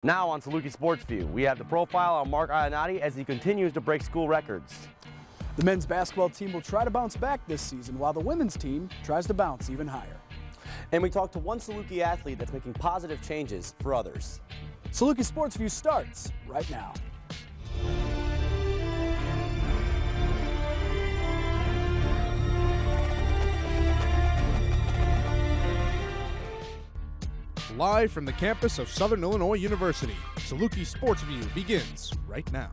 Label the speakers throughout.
Speaker 1: Now on Saluki Sportsview, we have the profile on Mark Iannati as he continues to break school records.
Speaker 2: The men's basketball team will try to bounce back this season while the women's team tries to bounce even higher.
Speaker 1: And we talked to one Saluki athlete that's making positive changes for others.
Speaker 2: Saluki Sportsview starts right now.
Speaker 3: Live from the campus of Southern Illinois University, Saluki Sportsview begins right now.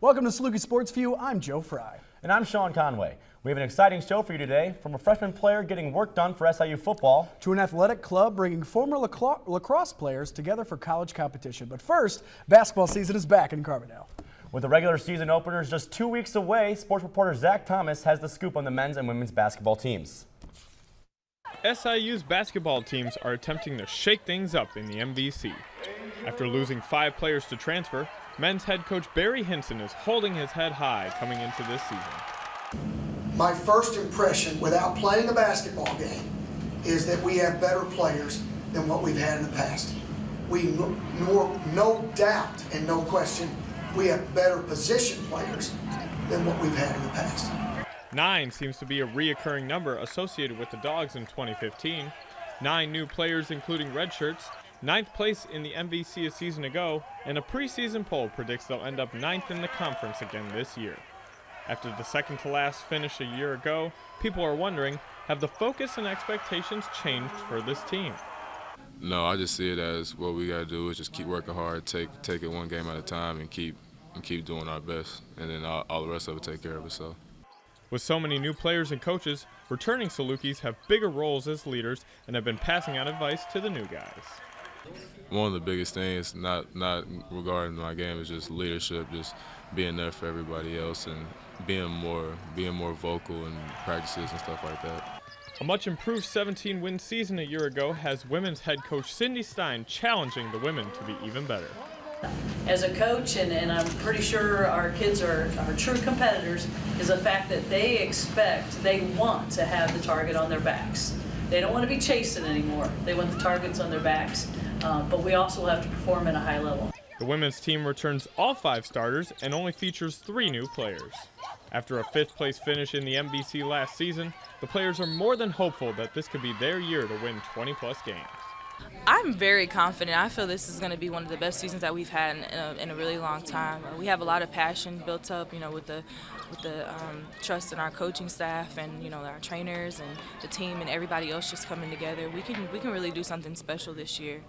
Speaker 2: Welcome to Saluki Sportsview. I'm Joe Fry.
Speaker 4: And I'm Sean Conway. We have an exciting show for you today, from a freshman player getting work done for SIU football
Speaker 2: to an athletic club bringing former lacrosse players together for college competition. But first, basketball season is back in Carbondale.
Speaker 4: With the regular season openers just 2 weeks away, sports reporter Zach Thomas has the scoop on the men's and women's basketball teams.
Speaker 5: SIU's basketball teams are attempting to shake things up in the MVC. After losing 5 players to transfer, men's head coach Barry Hinson is holding his head high coming into this season.
Speaker 6: My first impression without playing a basketball game is that we have better players than what we've had in the past. No doubt and no question, we have better position players than what we've had in the past.
Speaker 5: 9 seems to be a reoccurring number associated with the Dogs in 2015. 9 new players, including redshirts, 9th place in the MVC a season ago, and a preseason poll predicts they'll end up 9th in the conference again this year. After the second to last finish a year ago, people are wondering, have the focus and expectations changed for this team?
Speaker 7: No, I just see it as what we got to do is just keep working hard, take it one game at a time, and keep doing our best, and then all the rest of it take care of itself.
Speaker 5: With so many new players and coaches, returning Salukis have bigger roles as leaders and have been passing on advice to the new guys.
Speaker 7: One of the biggest things, not regarding my game, is just leadership, just being there for everybody else and being more vocal in practices and stuff like that.
Speaker 5: A much improved 17-win season a year ago has women's head coach Cindy Stein challenging the women to be even better.
Speaker 8: As a coach, and I'm pretty sure our kids are true competitors, is the fact that they want to have the target on their backs. They don't want to be chasing anymore. They want the targets on their backs, but we also have to perform at a high level.
Speaker 5: The women's team returns all 5 starters and only features 3 new players. After a 5th place finish in the MVC last season, the players are more than hopeful that this could be their year to win 20-plus games.
Speaker 9: I'm very confident. I feel this is going to be one of the best seasons that we've had in a really long time. We have a lot of passion built up, with the trust in our coaching staff and our trainers and the team and everybody else just coming together. We can really do something special this year.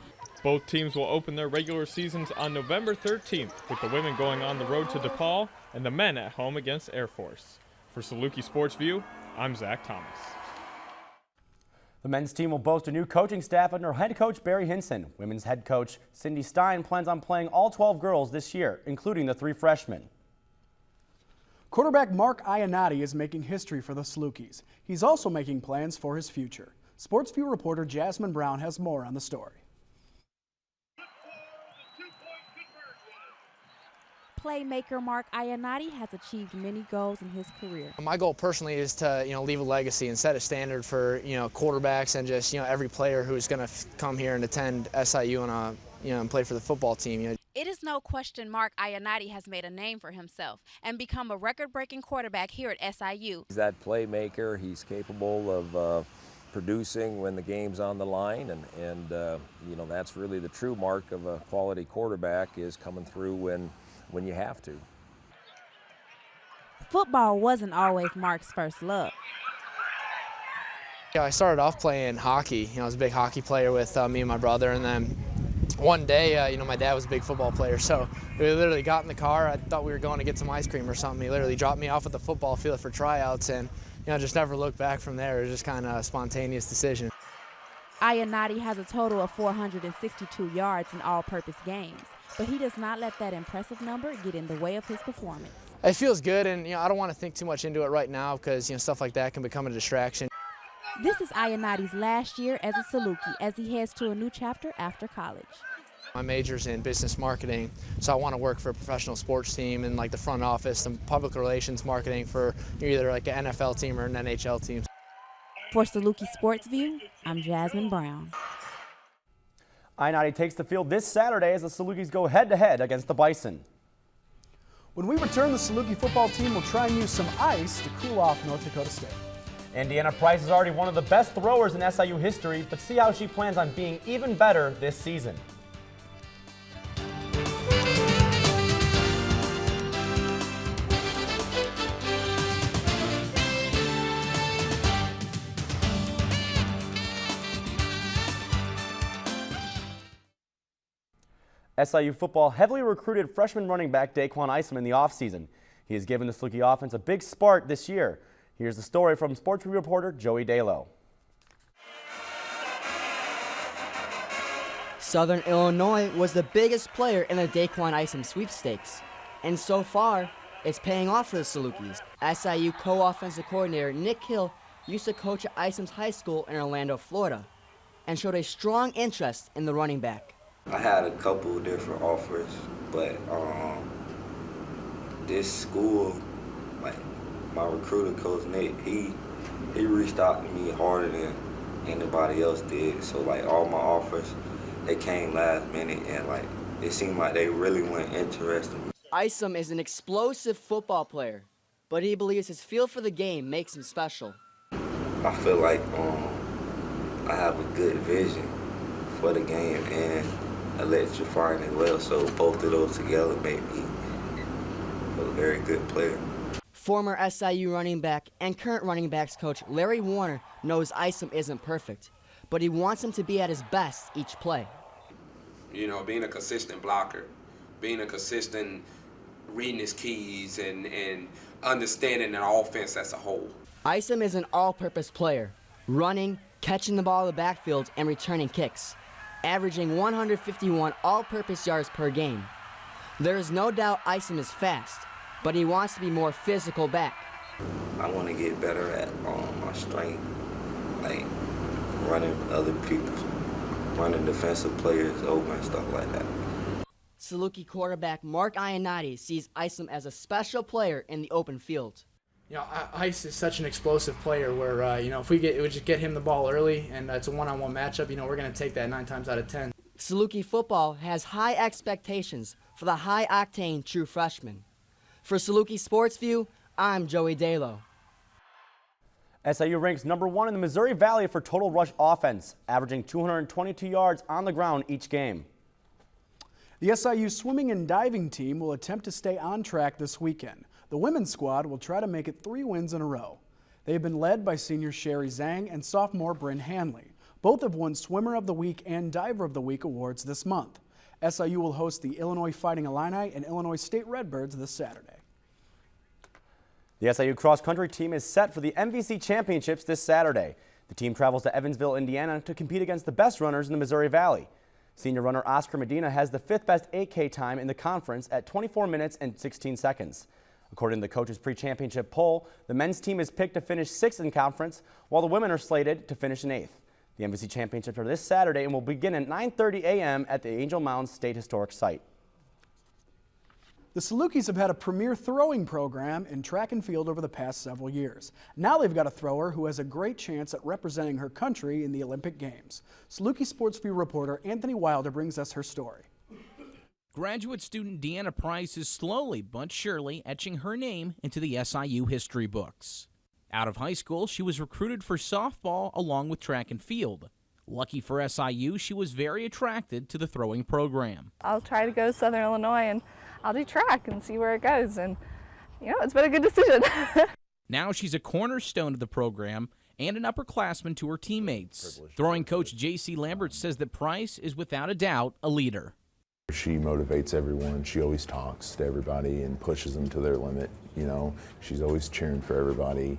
Speaker 5: Both teams will open their regular seasons on November 13th, with the women going on the road to DePaul and the men at home against Air Force. For Saluki Sportsview, I'm Zach Thomas.
Speaker 1: The men's team will boast a new coaching staff under head coach Barry Hinson. Women's head coach Cindy Stein plans on playing all 12 girls this year, including the 3 freshmen.
Speaker 2: Quarterback Mark Iannati is making history for the Salukis. He's also making plans for his future. Sportsview reporter Jasmine Brown has more on the story.
Speaker 10: Playmaker Mark Iannati has achieved many goals in his career.
Speaker 11: My goal personally is to leave a legacy and set a standard for quarterbacks and just every player who's going to come here and attend SIU and play for the football team.
Speaker 10: It is no question Mark Iannati has made a name for himself and become a record-breaking quarterback here at SIU.
Speaker 12: He's that playmaker. He's capable of producing when the game's on the line, and that's really the true mark of a quality quarterback, is coming through when you have to.
Speaker 10: Football wasn't always Mark's first love.
Speaker 11: I started off playing hockey. I was a big hockey player with me and my brother, and then one day, my dad was a big football player, so we literally got in the car. I thought we were going to get some ice cream or something. He literally dropped me off at the football field for tryouts, and just never looked back from there. It was just kind of a spontaneous decision.
Speaker 10: Iannati has a total of 462 yards in all-purpose games, but he does not let that impressive number get in the way of his performance.
Speaker 11: It feels good, and I don't want to think too much into it right now because stuff like that can become a distraction.
Speaker 10: This is Iannati's last year as a Saluki as he heads to a new chapter after college.
Speaker 11: My major's in business marketing, so I want to work for a professional sports team in the front office and public relations marketing for either an NFL team or an NHL team.
Speaker 10: For Saluki Sportsview, I'm Jasmine Brown.
Speaker 1: Ioannati takes the field this Saturday as the Salukis go head-to-head against the Bison.
Speaker 2: When we return, the Saluki football team will try and use some ice to cool off North Dakota State.
Speaker 1: Indiana Price is already one of the best throwers in SIU history, but see how she plans on being even better this season. SIU football heavily recruited freshman running back Daquan Isom in the offseason. He has given the Saluki offense a big spark this year. Here's the story from Sportsview reporter Joey Dalo.
Speaker 13: Southern Illinois was the biggest player in the Daquan Isom sweepstakes. And so far, it's paying off for the Salukis. SIU co-offensive coordinator Nick Hill used to coach at Isom's high school in Orlando, Florida, and showed a strong interest in the running back.
Speaker 14: I had a couple of different offers, but this school, like my recruiter coach Nick, he reached out to me harder than anybody else did. So like all my offers, they came last minute, and like it seemed like they really weren't interested.
Speaker 13: Isom is an explosive football player, but he believes his feel for the game makes him special.
Speaker 14: I feel like I have a good vision for the game and electrifying as well, so both of those together make me a very good player.
Speaker 13: Former SIU running back and current running backs coach Larry Warner knows Isom isn't perfect, but he wants him to be at his best each play.
Speaker 15: You know, being a consistent blocker, being a consistent reading his keys and understanding the offense as a whole.
Speaker 13: Isom is an all-purpose player, running, catching the ball in the backfield, and returning kicks, averaging 151 all-purpose yards per game. There is no doubt Isom is fast, but he wants to be more physical back.
Speaker 14: I want to get better at my strength, like running other people, running defensive players over and stuff like that.
Speaker 13: Saluki quarterback Mark Ioannati sees Isom as a special player in the open field.
Speaker 2: You know, Ice is such an explosive player where, you know, if we just get him the ball early and it's a one-on-one matchup, you know, we're going to take that 9 times out of 10.
Speaker 13: Saluki football has high expectations for the high-octane true freshman. For Saluki Sportsview, I'm Joey Dalo.
Speaker 1: SIU ranks #1 in the Missouri Valley for total rush offense, averaging 222 yards on the ground each game.
Speaker 2: The SIU swimming and diving team will attempt to stay on track this weekend. The women's squad will try to make it 3 wins in a row. They have been led by senior Sherry Zhang and sophomore Bryn Hanley. Both have won Swimmer of the Week and Diver of the Week awards this month. SIU will host the Illinois Fighting Illini and Illinois State Redbirds this Saturday.
Speaker 1: The SIU cross-country team is set for the MVC Championships this Saturday. The team travels to Evansville, Indiana to compete against the best runners in the Missouri Valley. Senior runner Oscar Medina has the 5th best 8K time in the conference at 24 minutes and 16 seconds. According to the coaches' pre-championship poll, the men's team is picked to finish 6th in conference, while the women are slated to finish in 8th. The MVC Championships are this Saturday and will begin at 9:30 a.m. at the Angel Mounds State Historic Site.
Speaker 2: The Salukis have had a premier throwing program in track and field over the past several years. Now they've got a thrower who has a great chance at representing her country in the Olympic Games. Saluki Sportsview reporter Anthony Wilder brings us her story.
Speaker 16: Graduate student Deanna Price is slowly but surely etching her name into the SIU history books. Out of high school, she was recruited for softball along with track and field. Lucky for SIU, she was very attracted to the throwing program.
Speaker 17: I'll try to go to Southern Illinois and I'll do track and see where it goes. And, you know, it's been a good decision.
Speaker 16: Now she's a cornerstone of the program and an upperclassman to her teammates. Throwing coach J.C. Lambert says that Price is without a doubt a leader.
Speaker 18: She motivates everyone. She always talks to everybody and pushes them to their limit. You know, she's always cheering for everybody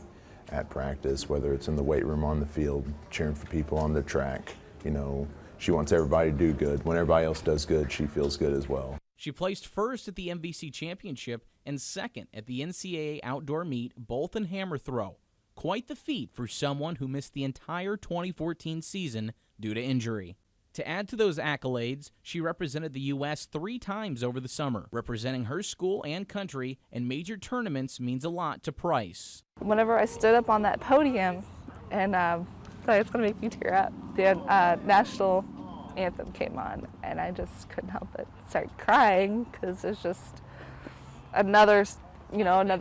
Speaker 18: at practice, whether it's in the weight room, on the field, cheering for people on the track. You know, she wants everybody to do good. When everybody else does good, she feels good as well.
Speaker 16: She placed first at the MVC Championship and second at the NCAA outdoor meet, both in hammer throw. Quite the feat for someone who missed the entire 2014 season due to injury. To add to those accolades, she represented the U.S. 3 times over the summer. Representing her school and country in major tournaments means a lot to Price.
Speaker 17: Whenever I stood up on that podium, And sorry, it's going to make me tear up. The national anthem came on, and I just couldn't help but start crying because it's just another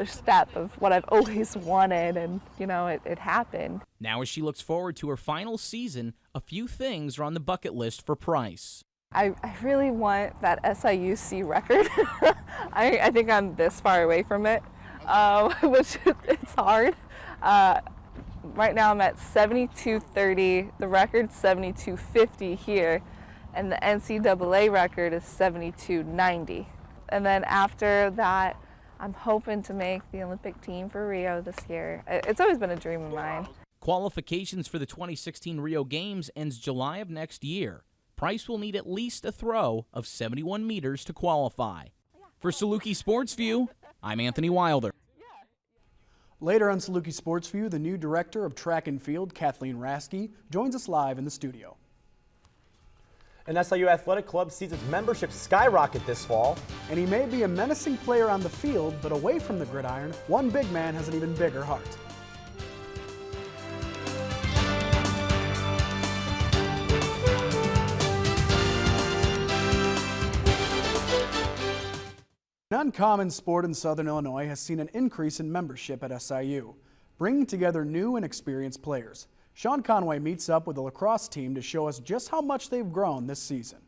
Speaker 17: step of what I've always wanted, and, it happened.
Speaker 16: Now as she looks forward to her final season, a few things are on the bucket list for Price.
Speaker 17: I really want that SIUC record. I think I'm this far away from it, which it's hard. Right now I'm at 72.30. The record's 72.50 here, and the NCAA record is 72.90. And then after that, I'm hoping to make the Olympic team for Rio this year. It's always been a dream of mine.
Speaker 16: Qualifications for the 2016 Rio Games ends July of next year. Price will need at least a throw of 71 meters to qualify. For Saluki Sportsview, I'm Anthony Wilder.
Speaker 2: Later on Saluki Sportsview, the new director of track and field, Kathleen Rasky, joins us live in the studio.
Speaker 4: An SIU athletic club sees its membership skyrocket this fall.
Speaker 2: And he may be a menacing player on the field, but away from the gridiron, one big man has an even bigger heart. An uncommon sport in Southern Illinois has seen an increase in membership at SIU, bringing together new and experienced players. Sean Conway meets up with the lacrosse team to show us just how much they've grown this season.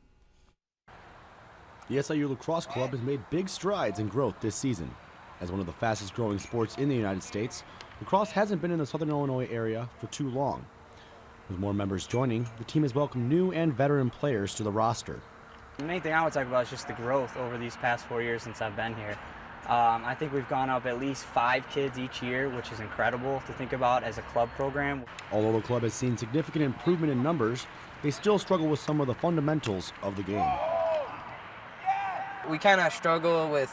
Speaker 1: The SIU Lacrosse Club has made big strides in growth this season. As one of the fastest growing sports in the United States, lacrosse hasn't been in the Southern Illinois area for too long. With more members joining, the team has welcomed new and veteran players to the roster.
Speaker 19: The main thing I would talk about is just the growth over these past 4 years since I've been here. I think we've gone up at least 5 kids each year, which is incredible to think about as a club program.
Speaker 1: Although the club has seen significant improvement in numbers, they still struggle with some of the fundamentals of the game.
Speaker 20: We kind of struggle with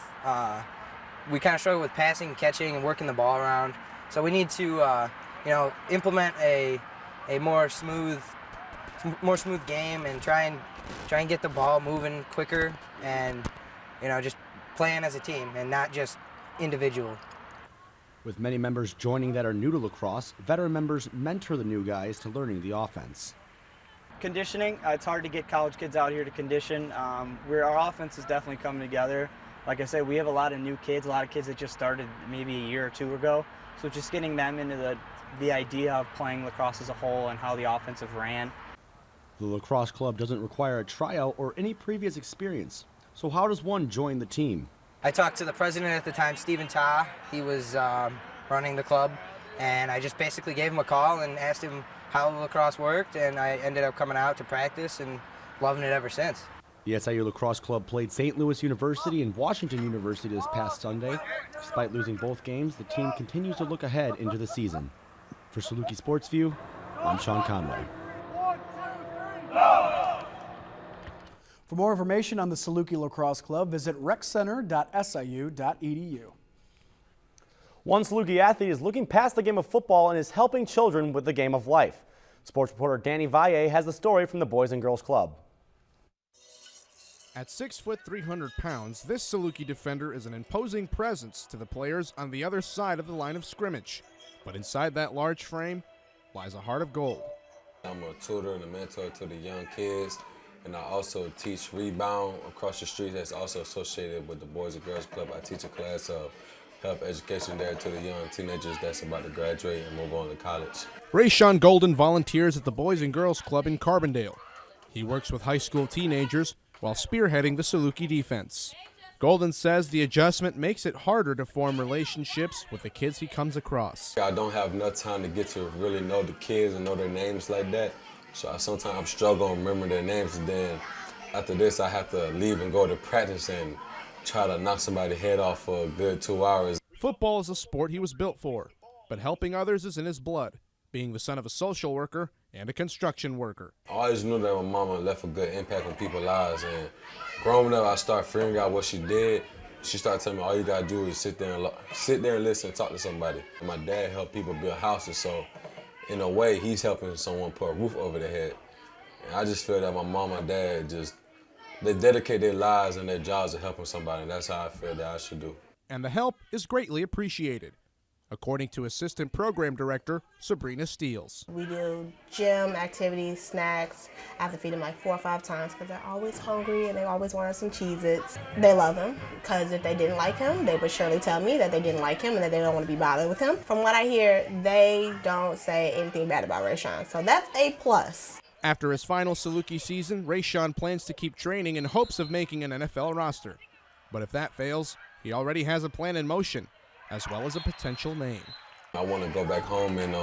Speaker 20: passing, catching, and working the ball around. So we need to, implement a more smooth game and try and get the ball moving quicker, and just playing as a team and not just individual.
Speaker 1: With many members joining that are new to lacrosse, veteran members mentor the new guys to learning the offense.
Speaker 19: Conditioning, it's hard to get college kids out here to condition. Our offense is definitely coming together. Like I said, we have a lot of new kids, a lot of kids that just started maybe a year or two ago. So just getting them into the idea of playing lacrosse as a whole and how the offensive ran.
Speaker 1: The lacrosse club doesn't require a tryout or any previous experience. So how does one join the team?
Speaker 20: I talked to the president at the time, Stephen Ta. He was running the club, and I just basically gave him a call and asked him how lacrosse worked, and I ended up coming out to practice and loving it ever since.
Speaker 1: The SIU Lacrosse Club played St. Louis University and Washington University this past Sunday. Despite losing both games, the team continues to look ahead into the season. For Saluki Sportsview, I'm Sean Conway.
Speaker 2: For more information on the Saluki Lacrosse Club, visit reccenter.siu.edu.
Speaker 4: One Saluki athlete is looking past the game of football and is helping children with the game of life. Sports reporter Danny Valle has the story from the Boys and Girls Club.
Speaker 3: At 6 foot 300 pounds, this Saluki defender is an imposing presence to the players on the other side of the line of scrimmage. But inside that large frame lies a heart of gold.
Speaker 7: I'm a tutor and a mentor to the young kids, and I also teach rebound across the street that's also associated with the Boys and Girls Club. I teach a class of health education there to the young teenagers that's about to graduate and move on to college.
Speaker 3: Rayshawn Golden volunteers at the Boys and Girls Club in Carbondale. He works with high school teenagers while spearheading the Saluki defense. Golden says the adjustment makes it harder to form relationships with the kids he comes across.
Speaker 7: I don't have enough time to get to really know the kids and know their names like that. So sometimes I'm struggling to remember their names, and then after this I have to leave and go to practice and try to knock somebody's head off for a good 2 hours.
Speaker 3: Football is a sport he was built for, but helping others is in his blood, being the son of a social worker and a construction worker.
Speaker 7: I always knew that my mama left a good impact on people's lives, and growing up I started figuring out what she did. She started telling me all you gotta do is sit there and listen and talk to somebody. My dad helped people build houses, so in a way he's helping someone put a roof over their head. And I just feel that my mom and dad they dedicate their lives and their jobs to helping somebody, and that's how I feel that I should do.
Speaker 3: And the help is greatly appreciated. according to Assistant Program Director Sabrina Steels.
Speaker 21: We do gym activities, snacks. I have to feed them like 4 or 5 times because they're always hungry and they always want some Cheez-Its. They love him because if they didn't like him, they would surely tell me that they didn't like him and that they don't want to be bothered with him. From what I hear, they don't say anything bad about Rayshawn, so that's a plus.
Speaker 3: After his final Saluki season, Rayshawn plans to keep training in hopes of making an NFL roster. But if that fails, he already has a plan in motion, as well as a potential name.
Speaker 7: I want to go back home and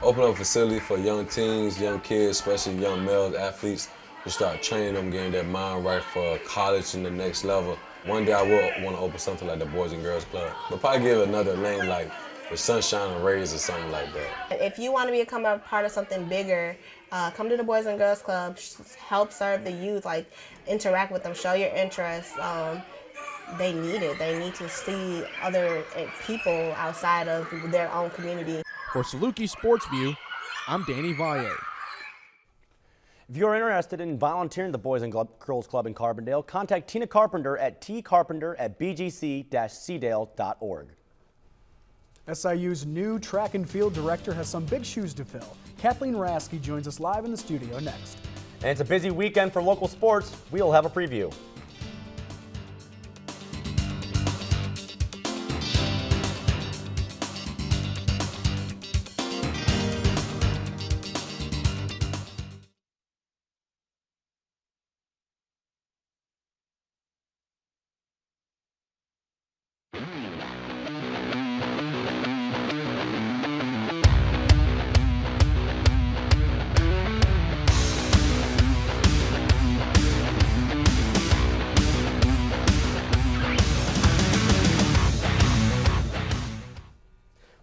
Speaker 7: open up a facility for young teens, young kids, especially young male athletes, to start training them, getting their mind right for college and the next level. One day I will want to open something like the Boys and Girls Club, but probably give another name like the Sunshine and Rays or something like that.
Speaker 21: If you want to become a part of something bigger, come to the Boys and Girls Club, help serve the youth, like interact with them, show your interest. They need it. They need to see other people outside of their own community.
Speaker 3: For Saluki Sportsview, I'm Danny Valle.
Speaker 4: If you're interested in volunteering at the Boys and Girls Club in Carbondale, contact Tina Carpenter at tcarpenter@bgc-cdale.org.
Speaker 2: SIU's new track and field director has some big shoes to fill. Kathleen Rasky joins us live in the studio next.
Speaker 4: And it's a busy weekend for local sports. We'll have a preview.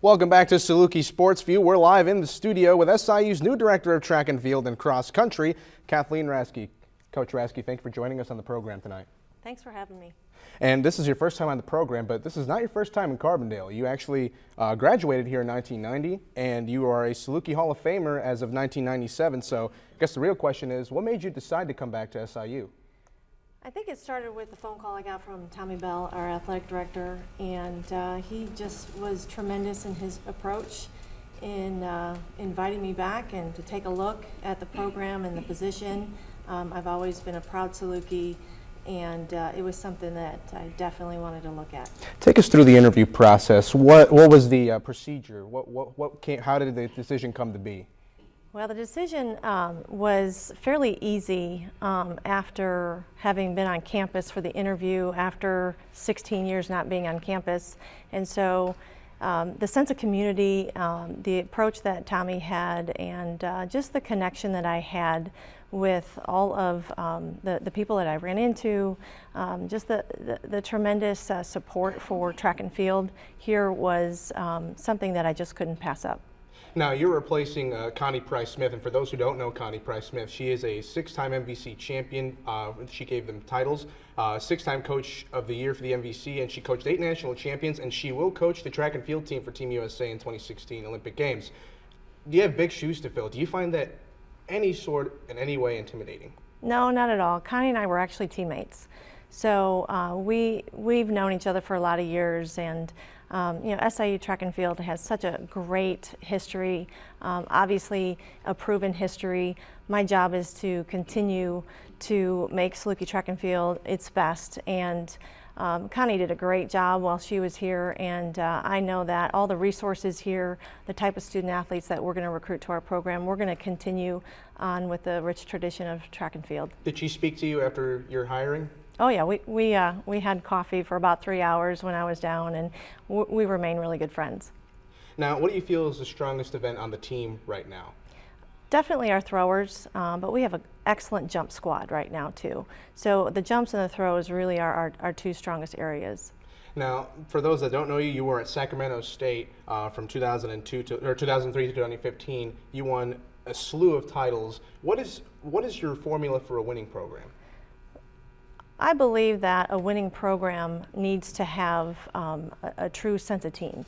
Speaker 3: Welcome back to Saluki Sportsview. We're live in the studio with SIU's new director of track and field and cross country, Kathleen Rasky. Coach Rasky, thank you for joining us on the program tonight.
Speaker 22: Thanks for having me.
Speaker 3: And this is your first time on the program, but this is not your first time in Carbondale. You actually graduated here in 1990, and you are a Saluki Hall of Famer as of 1997. So I guess the real question is, what made you decide to come back to SIU?
Speaker 22: I think it started with the phone call I got from Tommy Bell, our athletic director, and he just was tremendous in his approach in inviting me back and to take a look at the program and the position. I've always been a proud Saluki, and it was something that I definitely wanted to look at.
Speaker 3: Take us through the interview process. What was the procedure? How did the decision come to be?
Speaker 22: Well, the decision was fairly easy after having been on campus for the interview after 16 years not being on campus. And so the sense of community, the approach that Tommy had, and just the connection that I had with all of the people that I ran into, just the tremendous support for track and field here was something that I just couldn't pass up.
Speaker 3: Now, you're replacing Connie Price-Smith, and for those who don't know Connie Price-Smith, she is a 6-time MVC champion. She gave them titles, 6-time Coach of the Year for the MVC, and she coached 8 national champions, and she will coach the track and field team for Team USA in 2016 Olympic Games. You have big shoes to fill. Do you find that in any way intimidating?
Speaker 22: No, not at all. Connie and I were actually teammates. So we've known each other for a lot of years, and you know, SIU track and field has such a great history, obviously a proven history. My job is to continue to make Saluki track and field its best, and Connie did a great job while she was here, and I know that all the resources here, the type of student athletes that we're going to recruit to our program, we're going to continue on with the rich tradition of track and field.
Speaker 3: Did she speak to you after your hiring?
Speaker 22: Oh yeah, we had coffee for about 3 hours when I was down, and we remain really good friends.
Speaker 3: Now, what do you feel is the strongest event on the team right now?
Speaker 22: Definitely our throwers, but we have an excellent jump squad right now too. So the jumps and the throws really are our 2 strongest areas.
Speaker 3: Now, for those that don't know you, you were at Sacramento State from 2003 to 2015. You won a slew of titles. What is your formula for a winning program?
Speaker 22: I believe that a winning program needs to have a true sense of team.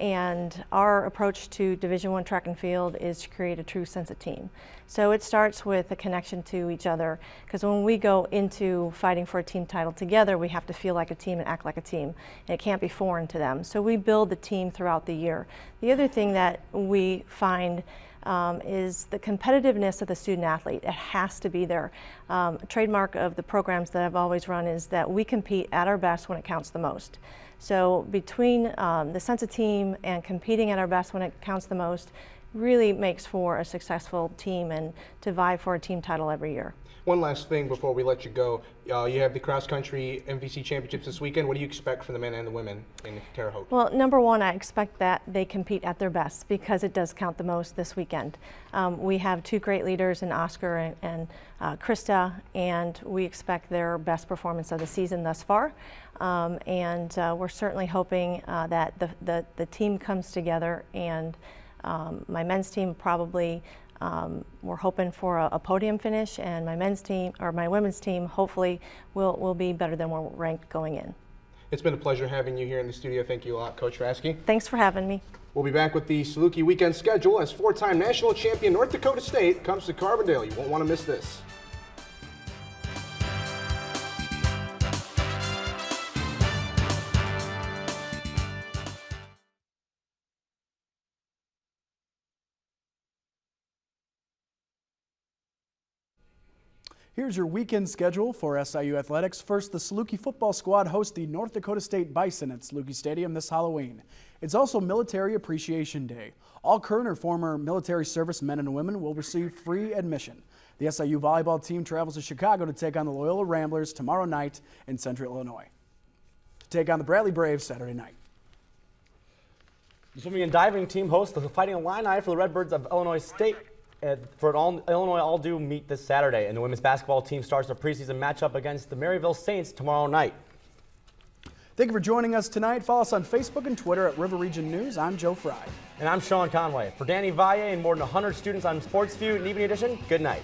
Speaker 22: And our approach to Division I track and field is to create a true sense of team. So it starts with a connection to each other, because when we go into fighting for a team title together, we have to feel like a team and act like a team. And it can't be foreign to them. So we build the team throughout the year. The other thing that we find is the competitiveness of the student athlete. It has to be there. A trademark of the programs that I've always run is that we compete at our best when it counts the most. So between the sense of team and competing at our best when it counts the most really makes for a successful team and to vie for a team title every year.
Speaker 3: One last thing before we let you go. You have the cross country MVC championships this weekend. What do you expect from the men and the women in Terre Haute?
Speaker 22: Well, number one, I expect that they compete at their best because it does count the most this weekend. We have two great leaders in Oscar and Krista, and we expect their best performance of the season thus far. We're certainly hoping that the team comes together, and my men's team probably we're hoping for a podium finish, and my women's team hopefully will be better than we're ranked going in.
Speaker 3: It's been a pleasure having you here in the studio. Thank you a lot, Coach Rasky.
Speaker 22: Thanks for having me.
Speaker 3: We'll be back with the Saluki weekend schedule as four-time national champion North Dakota State comes to Carbondale. You won't want to miss this.
Speaker 2: Here's your weekend schedule for SIU athletics. First, the Saluki football squad hosts the North Dakota State Bison at Saluki Stadium this Halloween. It's also Military Appreciation Day. All current or former military service men and women will receive free admission. The SIU volleyball team travels to Chicago to take on the Loyola Ramblers tomorrow night in Central Illinois. To take on the Bradley Braves Saturday night.
Speaker 4: The swimming and diving team hosts the Fighting Illini for the Redbirds of Illinois State for an Illinois All-Do meet this Saturday. And the women's basketball team starts a preseason matchup against the Maryville Saints tomorrow night.
Speaker 2: Thank you for joining us tonight. Follow us on Facebook and Twitter at River Region News. I'm Joe Fry.
Speaker 4: And I'm Sean Conway. For Danny Valle and more than 100 students on Sportsview and Evening Edition, good night.